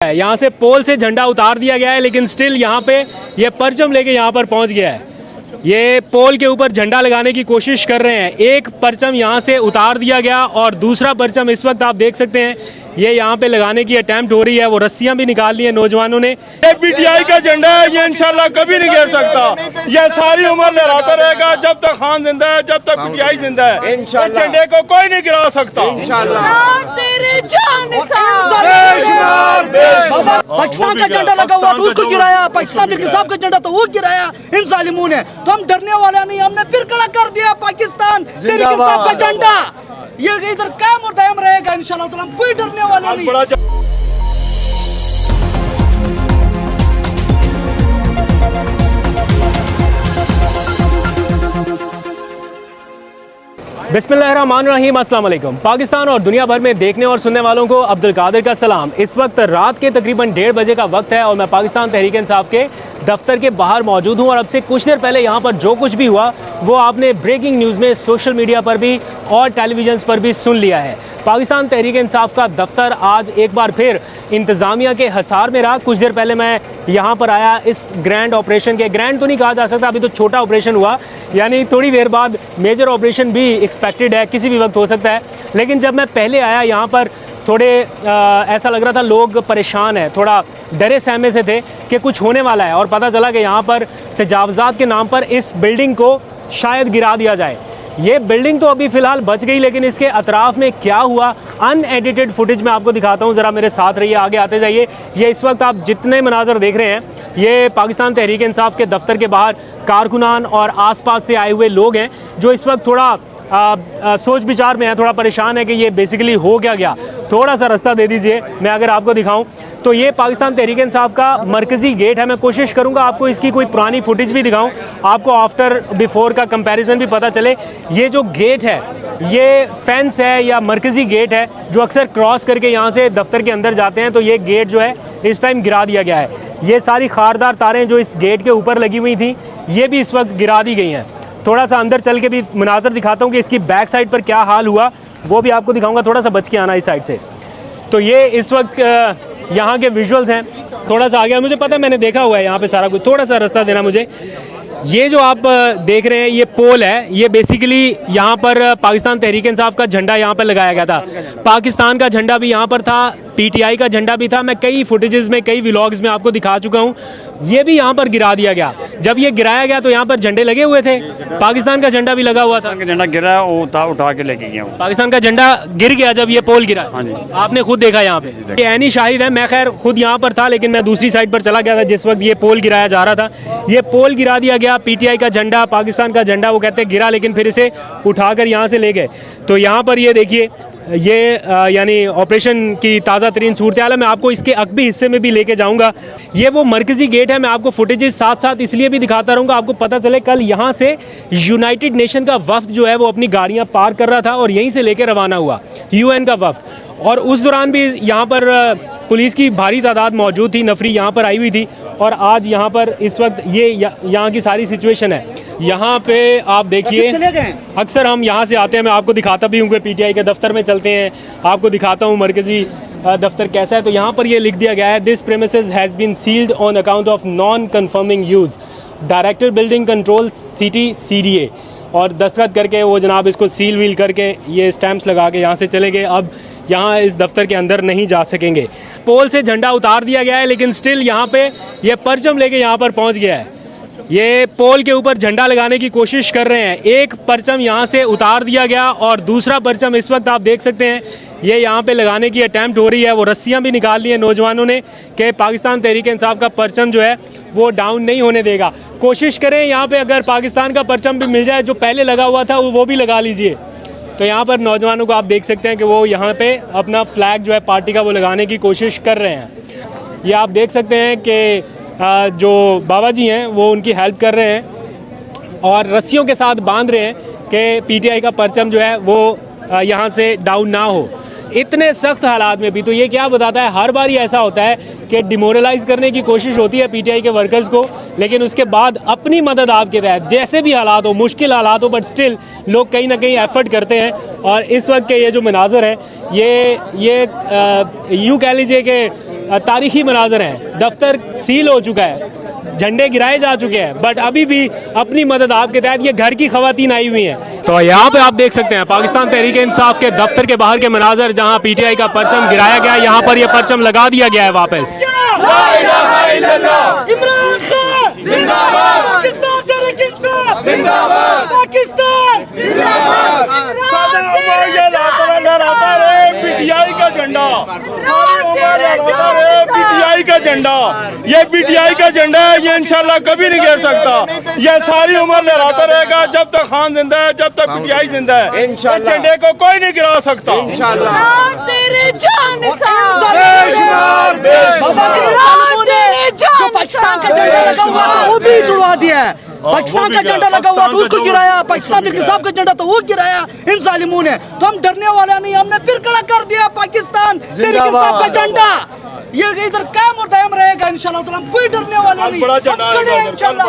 यहाँ से पोल से झंडा उतार दिया गया है, लेकिन स्टिल यहाँ पे ये परचम लेके यहाँ पर पहुँच गया है। ये पोल के ऊपर झंडा लगाने की कोशिश कर रहे हैं। एक परचम यहाँ से उतार दिया गया और दूसरा परचम इस वक्त आप देख सकते हैं ये यहाँ पे लगाने की अटेम्प्ट हो रही है। वो रस्सियाँ भी निकाल ली है नौजवानों ने। ये पीटीआई का झंडा है, ये इंशाल्लाह कभी नहीं गिर सकता। ये सारी उम्र लहराता रहेगा जब तक खान जिंदा है, जब तक पीटीआई जिंदा है। इस झंडे को कोई नहीं गिरा सकता। पाकिस्तान का झंडा लगा हुआ तो उसको गिराया, पाकिस्तान साहब का झंडा तो वो गिराया इन जालिमों ने। तो हम डरने वाले नहीं, हमने फिर खड़ा कर दिया पाकिस्तान साहब का झंडा। ये इधर कायम और दायम रहेगा इंशाल्लाह, तो हम कोई डरने वाले नहीं। बिस्मिल्लाहिर्रहमानिर्रहीम, अस्सलाम वालेकुम। पाकिस्तान और दुनिया भर में देखने और सुनने वालों को अब्दुल कादिर का सलाम। इस वक्त रात के तकरीबन 1:30 बजे का वक्त है और मैं पाकिस्तान तहरीक इंसाफ के दफ्तर के बाहर मौजूद हूँ। और अब से कुछ देर पहले यहाँ पर जो कुछ भी हुआ वो आपने ब्रेकिंग न्यूज़ में सोशल मीडिया पर भी और टेलीविज़न पर भी सुन लिया है। पाकिस्तान तहरीक इंसाफ का दफ्तर आज एक बार फिर इंतज़ामिया के हसार में रहा। कुछ देर पहले मैं यहाँ पर आया इस ग्रैंड ऑपरेशन के, ग्रैंड तो नहीं कहा जा सकता, अभी तो छोटा ऑपरेशन हुआ, यानी थोड़ी देर बाद मेजर ऑपरेशन भी एक्सपेक्टेड है, किसी भी वक्त हो सकता है। लेकिन जब मैं पहले आया यहाँ पर थोड़े ऐसा लग रहा था लोग परेशान हैं, थोड़ा डरे सहमे से थे कि कुछ होने वाला है। और पता चला कि यहाँ पर तजावज़ात के नाम पर इस बिल्डिंग को शायद गिरा दिया जाए। ये बिल्डिंग तो अभी फ़िलहाल बच गई, लेकिन इसके अतराफ़ में क्या हुआ अनएडिटेड फुटेज मैं आपको दिखाता हूँ। ज़रा मेरे साथ रहिए, आगे आते जाइए। ये इस वक्त आप जितने मनाज़र देख रहे हैं ये पाकिस्तान तहरीक इंसाफ के दफ्तर के बाहर कारकुनान और आसपास से आए हुए लोग हैं जो इस वक्त थोड़ा सोच विचार में है, थोड़ा परेशान है कि ये बेसिकली हो क्या गया। थोड़ा सा रास्ता दे दीजिए, मैं अगर आपको दिखाऊं तो ये पाकिस्तान तहरीक इंसाफ का मरकज़ी गेट है। मैं कोशिश करूंगा आपको इसकी कोई पुरानी फुटेज भी दिखाऊं, आपको आफ्टर बिफोर का कंपैरिजन भी पता चले। ये जो गेट है ये फेंस है या मरकज़ी गेट है जो अक्सर क्रॉस करके यहाँ से दफ्तर के अंदर जाते हैं। तो ये गेट जो है इस टाइम गिरा दिया गया है। ये सारी खारदार तारें जो इस गेट के ऊपर लगी हुई थी ये भी इस वक्त गिरा दी गई हैं। थोड़ा सा अंदर चल के भी मनाज़र दिखाता हूँ कि इसकी बैक साइड पर क्या हाल हुआ, वो भी आपको दिखाऊंगा। थोड़ा सा बच के आना इस साइड से। तो ये इस वक्त यहाँ के विजुअल्स हैं। थोड़ा सा आ गया, मुझे पता है, मैंने देखा हुआ है यहाँ पे सारा कुछ। थोड़ा सा रास्ता देना मुझे। ये जो आप देख रहे हैं ये पोल है, ये बेसिकली यहाँ पर पाकिस्तान तहरीक इंसाफ का झंडा यहाँ पर लगाया गया था। पाकिस्तान का झंडा भी यहाँ पर था, पीटीआई का झंडा भी था। मैं कई फुटेजेस में, कई व्लॉग्स में आपको दिखा चुका हूँ। ये भी यहाँ पर गिरा दिया गया। जब ये गिराया गया तो यहाँ पर झंडे लगे हुए थे, पाकिस्तान का झंडा भी लगा हुआ था। झंडा गिरा उठा के लेके गया। पाकिस्तान का झंडा गिर गया जब ये पोल गिरा। आपने खुद देखा यहाँ पे, ये ऐनी शाहिद है। मैं खैर खुद यहाँ पर था, लेकिन मैं दूसरी साइड पर चला गया था जिस वक्त ये पोल गिराया जा रहा था। ये पोल गिरा दिया गया, पीटीआई का झंडा, पाकिस्तान का झंडा वो कहते हैं गिरा, लेकिन फिर इसे उठाकर यहाँ से ले गए। तो यहाँ पर ये देखिए, ये यानी ऑपरेशन की ताज़ा तरीन सूरत हाल है। मैं आपको इसके अकबी हिस्से में भी लेके जाऊंगा। ये वो मरकज़ी गेट है। मैं आपको फुटेजेस साथ साथ इसलिए भी दिखाता रहूँगा, आपको पता चले। कल यहाँ से यूनाइटेड नेशन का वफ्द जो है वो अपनी गाड़ियाँ पार्क कर रहा था और यहीं से लेकर रवाना हुआ यूएन का वफ्द। और उस दौरान भी यहाँ पर पुलिस की भारी तादाद मौजूद थी, नफरी यहाँ पर आई हुई थी। और आज यहाँ पर इस वक्त ये यहाँ की सारी सिचुएशन है। यहाँ पे आप देखिए, अक्सर हम यहाँ से आते हैं, मैं आपको दिखाता भी हूँ कि पीटीआई के दफ्तर में चलते हैं, आपको दिखाता हूँ मरकज़ी दफ्तर कैसा है। तो यहाँ पर ये लिख दिया गया है, this premises has been sealed on account of non conforming use, director building control city CDA। और दस्तखत करके वो जनाब इसको सील वील करके ये स्टैम्प्स लगा के यहाँ से चले गए। अब यहाँ इस दफ्तर के अंदर नहीं जा सकेंगे। पोल से झंडा उतार दिया गया है, लेकिन स्टिल यहाँ पे ये परचम लेके यहाँ पर पहुँच गया है। ये पोल के ऊपर झंडा लगाने की कोशिश कर रहे हैं। एक परचम यहाँ से उतार दिया गया और दूसरा परचम इस वक्त आप देख सकते हैं ये यहाँ पे लगाने की अटैम्प्ट हो रही है। वो रस्सियाँ भी निकाल ली हैं नौजवानों ने कि पाकिस्तान तहरीक इंसाफ का परचम जो है वो डाउन नहीं होने देगा। कोशिश करें यहाँ पे अगर पाकिस्तान का परचम भी मिल जाए जो पहले लगा हुआ था वो भी लगा लीजिए। तो यहाँ पर नौजवानों को आप देख सकते हैं कि वो यहाँ पे अपना फ्लैग जो है पार्टी का वो लगाने की कोशिश कर रहे हैं। ये आप देख सकते हैं कि जो बाबा जी हैं वो उनकी हेल्प कर रहे हैं और रस्सियों के साथ बांध रहे हैं कि पीटीआई का परचम जो है वो यहाँ से डाउन ना हो। इतने सख्त हालात में भी। तो ये क्या बताता है, हर बार ही ऐसा होता है कि डिमोरलाइज करने की कोशिश होती है पीटीआई के वर्कर्स को, लेकिन उसके बाद अपनी मदद आपके तहत जैसे भी हालात हो, मुश्किल हालात हो, बट स्टिल लोग कहीं ना कहीं एफर्ट करते हैं। और इस वक्त के ये जो मनाजर हैं, ये यूँ कह लीजिए कि तारीखी मनाजर हैं। दफ्तर सील हो चुका है, झंडे गिराए जा चुके हैं, बट अभी भी अपनी मदद आपके तहत ये घर की खवातीन आई हुई हैं। तो यहाँ पे आप देख सकते हैं पाकिस्तान तहरीक इंसाफ के दफ्तर के बाहर के मनाजर, जहाँ पीटीआई का परचम गिराया गया, यहाँ पर ये परचम लगा दिया गया है वापस। इमरान खान जिंदाबाद, पाकिस्तान तहरीक इंसाफ जिंदाबाद, पाकिस्तान जिंदाबाद। लहराता रहे पीटीआई का झंडा, लहराता रहे पीटीआई का झंडा। ये पीटीआई का झंडा है, ये इंशाल्लाह कभी नहीं गिर सकता। ये सारी उम्र लहराता रहेगा जब तक खान जिंदा है, जब तक पीटीआई जिंदा है। इस झंडे को कोई नहीं गिरा सकता इंशाल्लाह। तेरे जान जो पाकिस्तान का झंडा लगा हुआ था वो भी उड़वा दिया है। पाकिस्तान का झंडा लगा हुआ था उसको गिराया, पाकिस्तान तहरीक इंसाफ का झंडा तो वो गिराया इन जालिमों ने। तो हम डरने वाला नहीं, हमने फिर खड़ा कर दिया पाकिस्तान तहरीक इंसाफ का झंडा। ये इधर कायम और दायम रहेगा इंशाल्लाह। तो हम कोई डरने वाले नहीं, हम खड़े हैं इंशाल्लाह।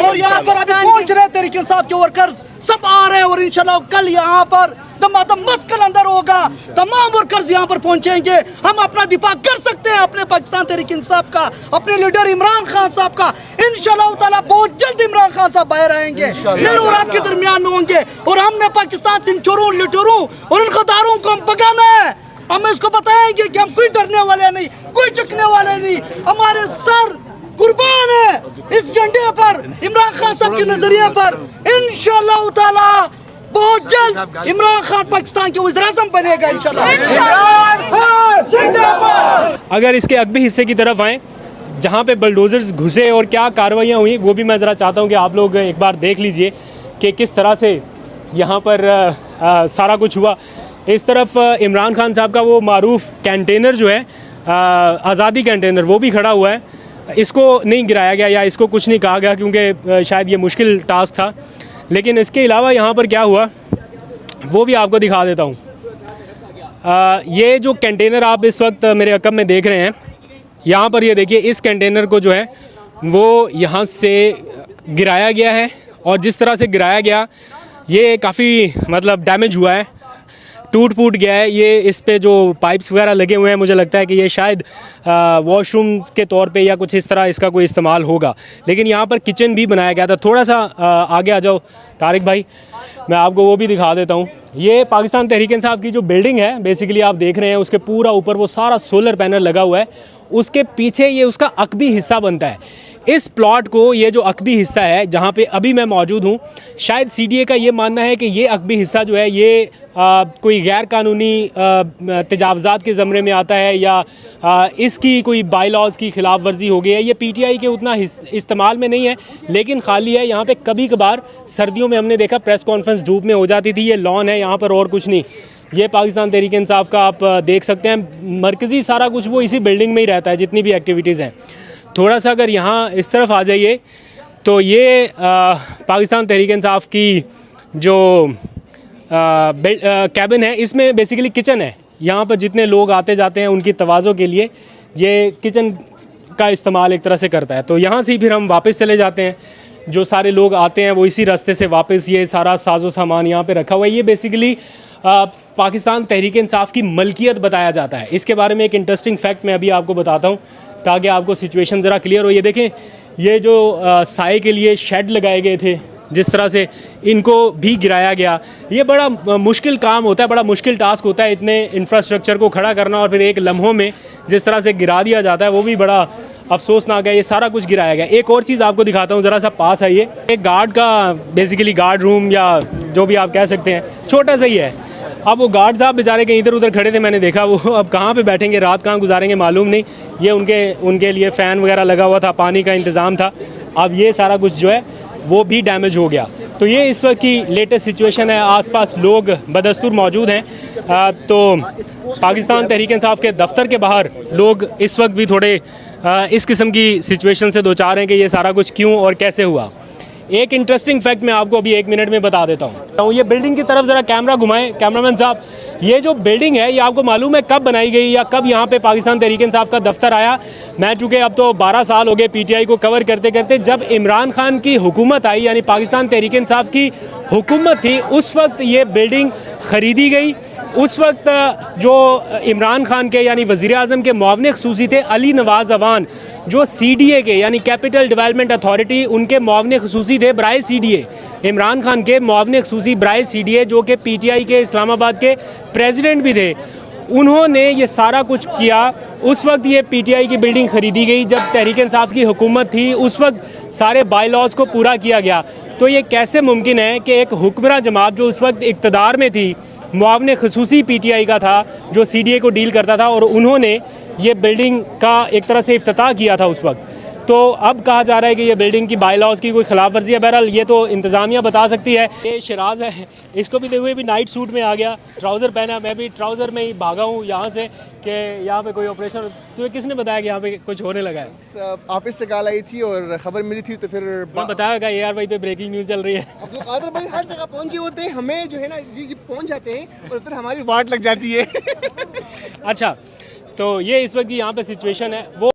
और यहाँ पर अभी पहुँच रहे तहरीक इंसाफ के वर्कर्स सब आ रहे हैं, और इंशाल्लाह कल यहाँ पर दमादम मस्कल अंदर होगा, तमाम वर्कर्स यहाँ पर पहुंचेंगे। हम अपना दिफा कर सकते हैं अपने पाकिस्तान तहरीक इंसाफ का, अपने लीडर इमरान खान साहब का। इंशाल्लाह ताला बहुत जल्द इमरान खान साहब बाहर आएंगे, मेरे और आपके दरमियान में होंगे। और हमने पाकिस्तान से इन चोरों, लुटेरों और इन गद्दारों को हम भगाना है। हम इसको बताएंगे कि हम कोई डरने वाले नहीं, कोई झुकने वाले नहीं। हमारे सर कुर्बान है इस झंडे पर, इमरान खान साहब के नजरिए पर। इंशाल्लाह ताला बहुत जल्द इमरान खान पाकिस्तान के वज़ीर-ए-आज़म बनेगा इंशाल्लाह। अगर इसके अगबी हिस्से की तरफ आएँ, जहाँ पे बलडोजर्स घुसे और क्या कार्रवाइयाँ हुई, वो भी मैं ज़रा चाहता हूँ कि आप लोग एक बार देख लीजिए कि किस तरह से यहाँ पर सारा कुछ हुआ। इस तरफ इमरान खान साहब का वो मारूफ कंटेनर जो है, आज़ादी कंटेनर, वो भी खड़ा हुआ है। इसको नहीं गिराया गया या इसको कुछ नहीं कहा गया, क्योंकि शायद ये मुश्किल टास्क था। लेकिन इसके अलावा यहाँ पर क्या हुआ वो भी आपको दिखा देता हूँ। ये जो कंटेनर आप इस वक्त मेरे अकब में देख रहे हैं, यहाँ पर ये देखिए, इस कंटेनर को जो है वो यहाँ से गिराया गया है। और जिस तरह से गिराया गया, ये काफ़ी मतलब डैमेज हुआ है, टूट फूट गया है। ये इस पे जो पाइप्स वगैरह लगे हुए हैं, मुझे लगता है कि ये शायद वॉशरूम के तौर पे या कुछ इस तरह इसका कोई इस्तेमाल होगा। लेकिन यहाँ पर किचन भी बनाया गया था। थोड़ा सा आगे आ जाओ तारिक भाई, मैं आपको वो भी दिखा देता हूँ। ये पाकिस्तान तहरीक इंसाफ की जो बिल्डिंग है बेसिकली आप देख रहे हैं, उसके पूरा ऊपर वो सारा सोलर पैनल लगा हुआ है। उसके पीछे ये उसका अकबी हिस्सा बनता है। इस प्लॉट को, ये जो अकबी हिस्सा है जहाँ पे अभी मैं मौजूद हूँ, शायद सीडीए का ये मानना है कि ये अकबी हिस्सा जो है ये कोई गैर कानूनी तजावज़ात के ज़मरे में आता है या इसकी कोई बाई लॉज की खिलाफ वर्जी हो गई है। ये पीटीआई के उतना इस्तेमाल में नहीं है, लेकिन खाली है। यहाँ पे कभी कभार सर्दियों में हमने देखा प्रेस कॉन्फ्रेंस धूप में हो जाती थी। ये लॉन है यहाँ पर और कुछ नहीं। ये पाकिस्तान तहरीक इंसाफ का आप देख सकते हैं, मरकज़ी सारा कुछ वो इसी बिल्डिंग में ही रहता है, जितनी भी एक्टिविटीज़ हैं। थोड़ा सा अगर यहाँ इस तरफ आ जाइए तो ये पाकिस्तान तहरीक इंसाफ की जो कैबिन है, इसमें बेसिकली किचन है। यहाँ पर जितने लोग आते जाते हैं उनकी तवाज़ो के लिए ये किचन का इस्तेमाल एक तरह से करता है। तो यहाँ से फिर हम वापस चले जाते हैं। जो सारे लोग आते हैं वो इसी रास्ते से वापस, ये सारा साजो सामान यहाँ पे रखा हुआ है। ये बेसिकली पाकिस्तान तहरीक इंसाफ की मलकियत बताया जाता है। इसके बारे में एक इंटरेस्टिंग फैक्ट मैं अभी आपको बताता हूँ ताकि आपको सिचुएशन ज़रा क्लियर हो। ये देखें, ये जो साए के लिए शेड लगाए गए थे, जिस तरह से इनको भी गिराया गया, ये बड़ा मुश्किल काम होता है, बड़ा मुश्किल टास्क होता है इतने इंफ्रास्ट्रक्चर को खड़ा करना, और फिर एक लम्हों में जिस तरह से गिरा दिया जाता है वो भी बड़ा अफसोसनाक है। ये सारा कुछ गिराया गया। एक और चीज़ आपको दिखाता हूँ, ज़रा सा पास आइए। एक गार्ड का बेसिकली गार्ड रूम या जो भी आप कह सकते हैं, छोटा सा ही है। अब वो गार्ड साहब बेचारे कहीं इधर उधर खड़े थे, मैंने देखा। वो अब कहाँ पे बैठेंगे, रात कहाँ गुजारेंगे मालूम नहीं। ये उनके लिए फ़ैन वगैरह लगा हुआ था, पानी का इंतज़ाम था। अब ये सारा कुछ जो है वो भी डैमेज हो गया। तो ये इस वक्त की लेटेस्ट सिचुएशन है। आसपास लोग बदस्तूर मौजूद हैं। तो पाकिस्तान तहरीक इंसाफ के दफ्तर के बाहर लोग इस वक्त भी थोड़े इस किस्म की सिचुएशन से दो चार हैं कि ये सारा कुछ क्यों और कैसे हुआ। एक इंटरेस्टिंग फैक्ट मैं आपको अभी 1 मिनट में बता देता हूँ। ये बिल्डिंग की तरफ ज़रा कैमरा घुमाएं कैमरामैन साहब। ये जो बिल्डिंग है ये आपको मालूम है कब बनाई गई या कब यहाँ पे पाकिस्तान तहरीक इंसाफ का दफ्तर आया? मैं चूँकि अब तो 12 साल हो गए पीटीआई को कवर करते करते, जब इमरान खान की हुकूमत आई यानी पाकिस्तान तहरीक इंसाफ की हुकूमत थी, उस वक्त ये बिल्डिंग ख़रीदी गई। उस वक्त जो इमरान खान के यानी वज़ीर आज़म के मुआविन ख़ुसूसी थे अली नवाज़ अवान, जो CDA के यानी कैपिटल डेवलपमेंट अथॉरिटी, उनके मुआविन ख़ुसूसी थे बराए CDA, इमरान खान के मुआविन ख़ुसूसी बराए CDA, जो कि PTI के इस्लामाबाद के प्रेसिडेंट भी थे। उन्होंने ये सारा कुछ किया। उस वक्त ये PTI की बिल्डिंग ख़रीदी गई जब तहरीक इंसाफ की हुकूमत थी। उस वक्त सारे बाई लॉज को पूरा किया गया। तो ये कैसे मुमकिन है कि एक हुक्मरान जमात जो उस वक्त इक़्तिदार में थी, मुआविन ख़ुसूसी PTI का था जो CDA को डील करता था, और उन्होंने ये बिल्डिंग का एक तरह से इफ्तिताह किया था उस वक्त। तो अब कहा जा रहा है कि ये बिल्डिंग की बाई लॉज की कोई खिलाफ वर्जी है। बहरहाल ये तो इंतज़ामिया बता सकती है। ये शिराज है, इसको भी देखो, ये भी नाइट सूट में आ गया, ट्राउज़र पहना। मैं भी ट्राउज़र में ही भागा हूँ यहाँ से कि यहाँ पे कोई ऑपरेशन। तुम्हें किसने बताया कि यहाँ पे कुछ होने लगा है? ऑफिस से कॉल आई थी और ख़बर मिली थी, तो फिर बताया कि यार भाई पे ब्रेकिंग न्यूज़ चल रही है। अब्दुल कादिर भाई हर जगह पहुँचे होते हैं, हमें जो है ना जी पहुँच जाते हैं और फिर हमारी वाट लग जाती है। अच्छा, तो ये इस वक्त की यहाँ पे सिचुएशन है। वो